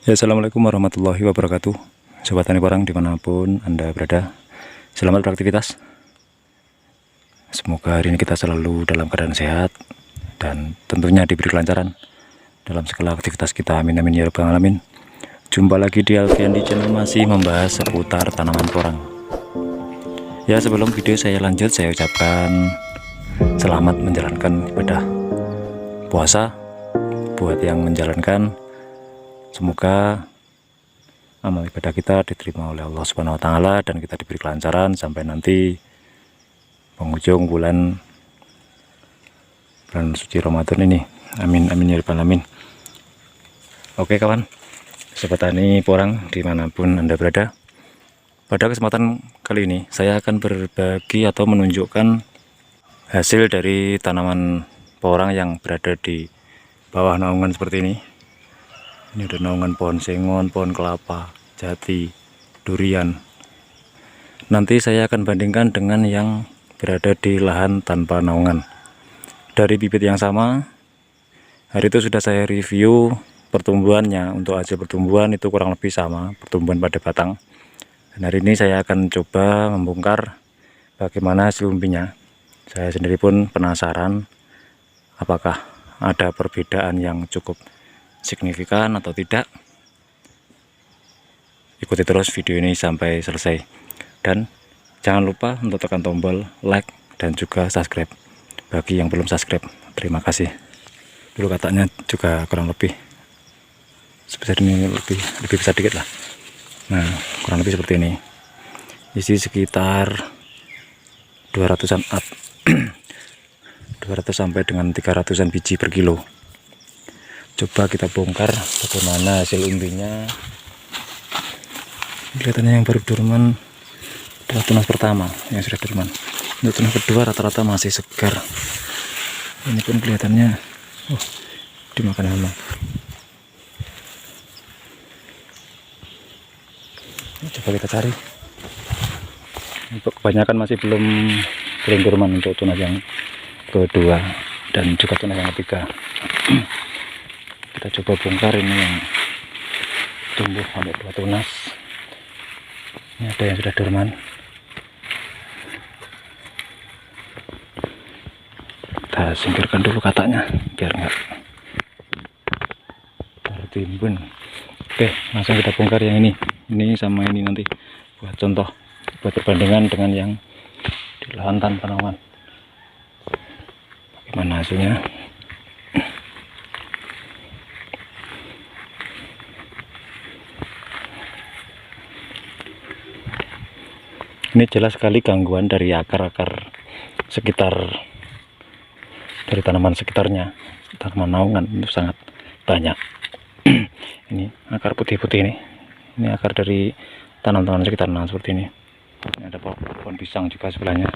Ya, assalamualaikum warahmatullahi wabarakatuh. Sobat tani porang dimanapun Anda berada, selamat beraktivitas. Semoga hari ini kita selalu dalam keadaan sehat dan tentunya diberi kelancaran dalam segala aktivitas kita. Amin amin ya rabbal alamin. Jumpa lagi di Alfian di channel, masih membahas seputar tanaman porang. Ya, sebelum video saya lanjut, saya ucapkan selamat menjalankan ibadah puasa buat yang menjalankan. Semoga amal ibadah kita diterima oleh Allah Subhanahu wa Ta'ala dan kita diberi kelancaran sampai nanti penghujung bulan suci Ramadan ini. Amin amin ya rabbal alamin. Oke kawan, sobat tani porang dimanapun Anda berada, pada kesempatan kali ini saya akan berbagi atau menunjukkan hasil dari tanaman porang yang berada di bawah naungan seperti ini. Ini ada naungan pohon sengon, pohon kelapa, jati, durian. Nanti saya akan bandingkan dengan yang berada di lahan tanpa naungan. Dari bibit yang sama, hari itu sudah saya review pertumbuhannya. Untuk hasil pertumbuhan itu kurang lebih sama, pertumbuhan pada batang. Dan hari ini saya akan coba membongkar bagaimana hasil umbinya. Saya sendiri pun penasaran apakah ada perbedaan yang cukup signifikan atau tidak. Ikuti terus video ini sampai selesai dan jangan lupa untuk tekan tombol like dan juga subscribe bagi yang belum subscribe. Terima kasih. Dulu katanya juga kurang lebih sebesar ini, lebih besar dikit lah. Nah, kurang lebih seperti ini. Isi sekitar 200-an up 200 sampai dengan 300-an biji per kilo. Coba kita bongkar bagaimana hasil umbinya. Kelihatannya yang baru dorman adalah tunas pertama yang sudah dorman. Untuk tunas kedua rata-rata masih segar. Ini pun kelihatannya dimakan hama. Coba kita cari. Untuk kebanyakan masih belum dorman untuk tunas yang kedua dan juga tunas yang ketiga. Kita coba bongkar ini yang tumbuh sampai 2 tunas. Ini ada yang sudah dorman. Kita singkirkan dulu katanya biar enggak tertimbun. Oke, langsung kita bongkar yang ini sama ini nanti buat contoh, buat perbandingan dengan yang di lahan tanpa naungan. Bagaimana hasilnya? Ini jelas sekali gangguan dari akar-akar sekitar, dari tanaman sekitarnya, tanaman naungan itu sangat banyak. Ini akar putih-putih ini akar dari tanaman-tanaman sekitar. Nah, seperti ini. Ini ada pohon pisang juga sebelahnya,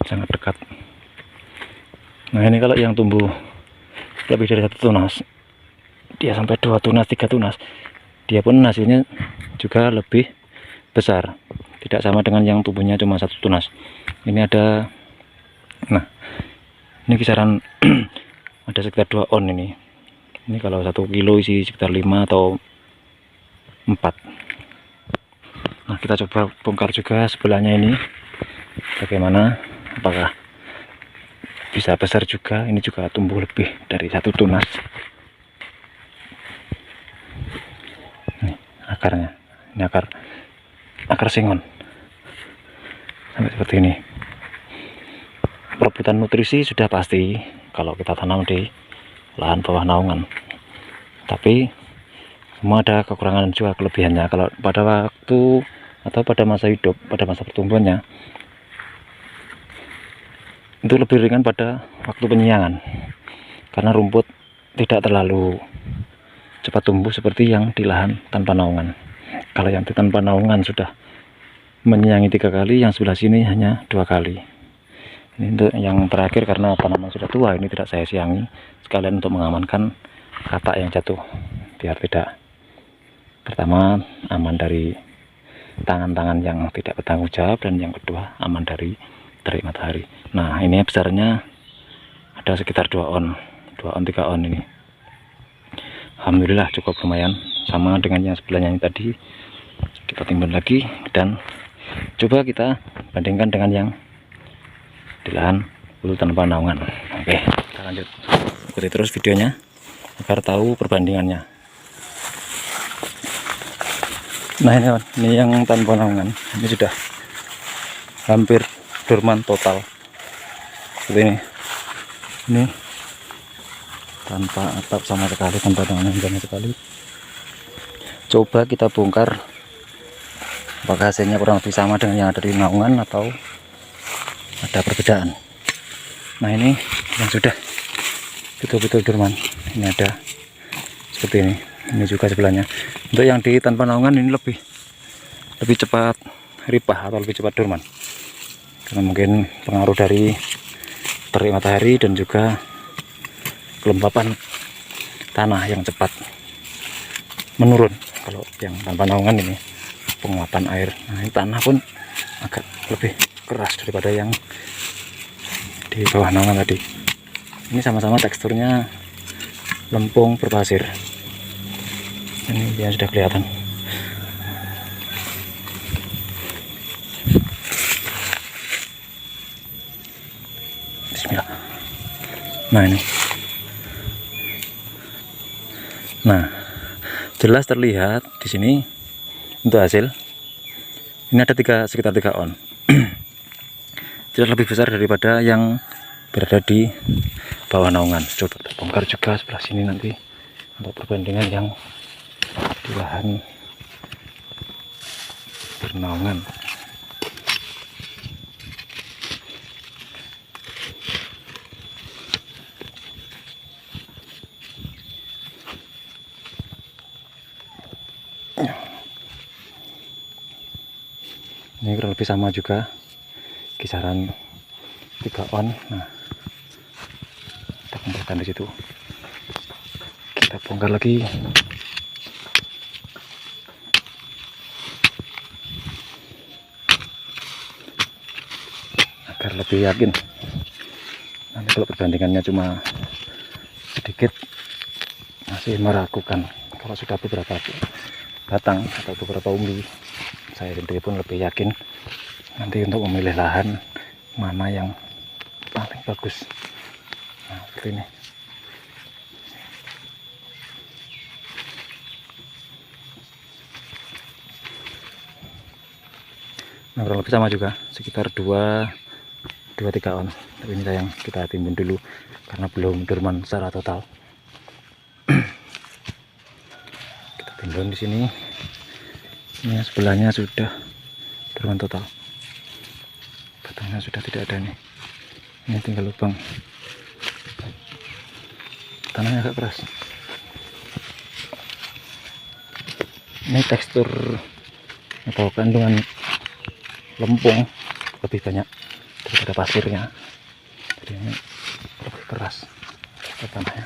sangat dekat. Nah, ini kalau yang tumbuh lebih dari 1 tunas, dia sampai 2 tunas, 3 tunas, dia pun hasilnya juga lebih besar. Tidak sama dengan yang tumbuhnya cuma 1 tunas. Ini ada, nah ini kisaran ada sekitar 2 on ini. Ini kalau 1 kilo isi sekitar 5 atau 4. Nah, kita coba bongkar juga sebelahnya ini. Bagaimana? Apakah bisa besar juga? Ini juga tumbuh lebih dari 1 tunas. Ini akarnya. Ini akar sengon sampai seperti ini. Perebutan nutrisi sudah pasti kalau kita tanam di lahan bawah naungan, tapi semua ada kekurangan juga kelebihannya. Kalau pada waktu atau pada masa hidup, pada masa pertumbuhannya itu lebih ringan pada waktu penyiangan, karena rumput tidak terlalu cepat tumbuh seperti yang di lahan tanpa naungan. Kalau yang di tanpa naungan sudah menyiangi 3 kali, yang sebelah sini hanya 2 kali. Ini untuk yang terakhir karena tanaman sudah tua, ini tidak saya siangi sekalian untuk mengamankan katak yang jatuh, biar tidak, pertama aman dari tangan-tangan yang tidak bertanggung jawab, dan yang kedua aman dari terik matahari. Nah, ini besarnya ada sekitar 2 on 3 on ini. Alhamdulillah cukup lumayan sama dengan yang sebelahnya ini tadi. Kita timbun lagi dan coba kita bandingkan dengan yang di lahan full tanpa naungan. Oke, kita lanjut, ikuti terus videonya agar tahu perbandingannya. Nah ini yang tanpa naungan, ini sudah hampir dorman total seperti ini tanpa atap sama sekali, tanpa naungan sama sekali. Coba kita bongkar apakah hasilnya kurang lebih sama dengan yang ada di naungan atau ada perbedaan. Nah ini yang sudah betul-betul dorman, ini ada seperti ini juga sebelahnya. Untuk yang di tanpa naungan ini lebih cepat ripah atau lebih cepat dorman, karena mungkin pengaruh dari terik matahari dan juga kelembapan tanah yang cepat menurun. Kalau yang tanpa naungan ini penguapan air, nah ini tanah pun agak lebih keras daripada yang di bawah naungan tadi. Ini sama-sama teksturnya lempung berpasir. Ini dia sudah kelihatan. Bismillah. Nah ini, nah jelas terlihat di sini untuk hasil ini ada sekitar 3 on. Jelas lebih besar daripada yang berada di bawah naungan. Coba kita bongkar juga sebelah sini nanti untuk perbandingan yang di lahan bernaungan. Ini kurang lebih sama juga, kisaran 3 on. Nah, kita kumpulkan di situ. Kita bongkar lagi. Agar lebih yakin. Nanti kalau perbandingannya cuma sedikit masih meragukan. Kalau sudah beberapa batang atau beberapa umbi, saya sendiri pun lebih yakin nanti untuk memilih lahan mana yang paling bagus. Nah, seperti ini. Nah, kurang lebih sama juga, sekitar 2-3 on. Tapi ini sayang kita timbun dulu karena belum dorman secara total. Kita timbun di sini. Ini sebelahnya sudah dorman total. Batangnya sudah tidak ada nih. Ini tinggal lubang. Tanahnya agak keras. Ini tekstur atau kandungan lempung lebih banyak daripada pasirnya, jadi ini lebih keras tanahnya.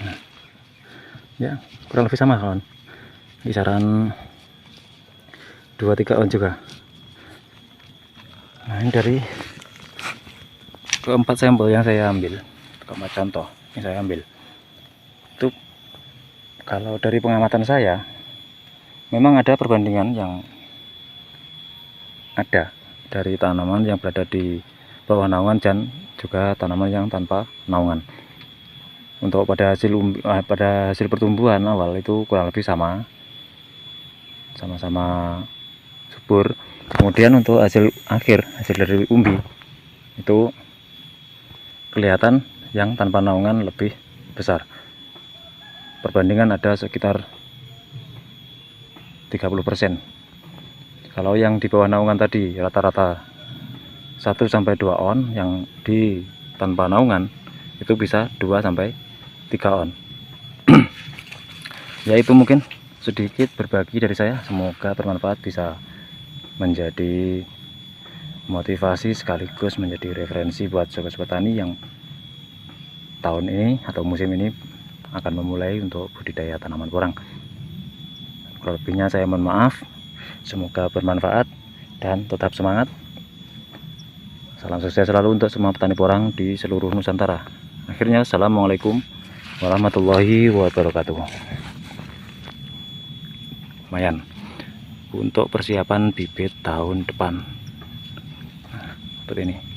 Nah, ya kurang lebih sama kawan, kisaran 2-3 on juga. Nah ini dari keempat sampel yang saya ambil, keempat contoh yang saya ambil itu, kalau dari pengamatan saya memang ada perbandingan yang ada dari tanaman yang berada di bawah naungan dan juga tanaman yang tanpa naungan. Untuk pada hasil pertumbuhan awal itu kurang lebih sama-sama subur. Kemudian untuk hasil akhir, hasil dari umbi itu kelihatan yang tanpa naungan lebih besar. Perbandingan ada sekitar 30%. Kalau yang di bawah naungan tadi rata-rata 1-2 on, yang di tanpa naungan itu bisa 2-3 on. Ya itu mungkin sedikit berbagi dari saya, semoga bermanfaat, bisa menjadi motivasi sekaligus menjadi referensi buat sobat-sobat tani yang tahun ini atau musim ini akan memulai untuk budidaya tanaman porang. Kurang lebihnya saya mohon maaf, semoga bermanfaat. dan tetap semangat. Salam sukses selalu untuk semua petani porang di seluruh Nusantara. Akhirnya, assalamualaikum warahmatullahi wabarakatuh. Lumayan untuk persiapan bibit tahun depan. Nah, seperti ini.